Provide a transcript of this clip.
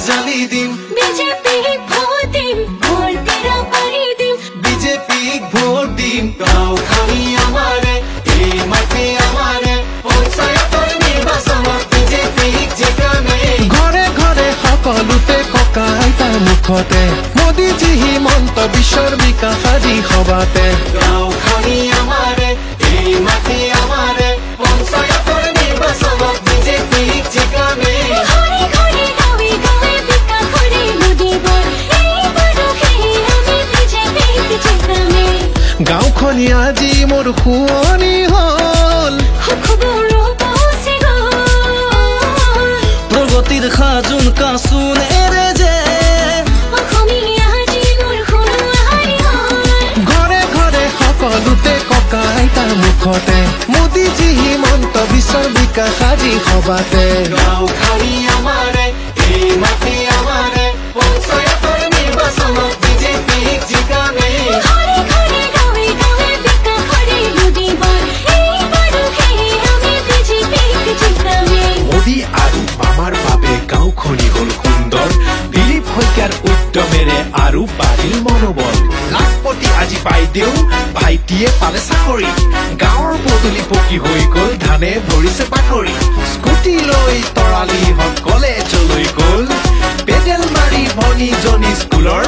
জালি দিম BJP vote দিম ভোট দিৰা পাৰি দিম বিজেপি ভোট দিম গাঁওখানি আমাৰে এই মাটি আমাৰে পঞ্চায়তৰ নিৰ্বাচনত বিজেপি জিকামে ঘৰে ঘৰে সকলোতে ককা আইতাৰ মুখতে মোদীজী হিমন্ত বিশ্বৰ বিকাশ আজি সভাতে গাঁওখানি আমাৰে এই মাটি আমাৰে পঞ্চায়তৰ নিৰ্বাচনত বিজেপি জিকামে ঘৰে ঘৰে গাঁৱে গাঁৱে বিকাশৰে মোদী বল এইবাৰো সেই আমি বিজেপিক জিকামে গাঁওখনি আজি মোৰ শুৱনি হ'ল খবৰ পहुঁচি গ'ল প্ৰগতিৰ সাজোন কাচোনেৰে যে অসমীয়া আজি মোৰ সোণোৱাৰী হ'ল ঘৰে ঘৰে সকলোতে ককা আইতাৰ মুখতে মোদীজী হিমন্ত বিশ্বৰ বিকাশ আজি সভাতে গাঁওখানি আমাৰে এই মাটি আমাৰে পঞ্চায়তৰ নিৰ্বাচনত বিজেপিক জিকামে ঘৰে ঘৰে গাঁৱে গাঁৱে বিকাশৰে মোদী বল এইবাৰো সেই আমি বিজেপিক জিকামে মোদী আৰু মামাৰ বাবে গাঁওখনি হ'ল সুন্দৰ দিলীপ শইকীয়াৰ উদ্যমেৰে আৰু বাঢ়িল মনোবল লাখপতি আজি বাইদেউ ভাইটিয়ে পালে চাকৰি গাঁৱৰ পদূলি পকী হৈ গ'ল ধানে ভৰিছে পাকৰি স্কুটি লৈ তৰালিহঁত কলেজলৈ গ'ল পেডেল মাৰি ভনীজনী স্কুলৰ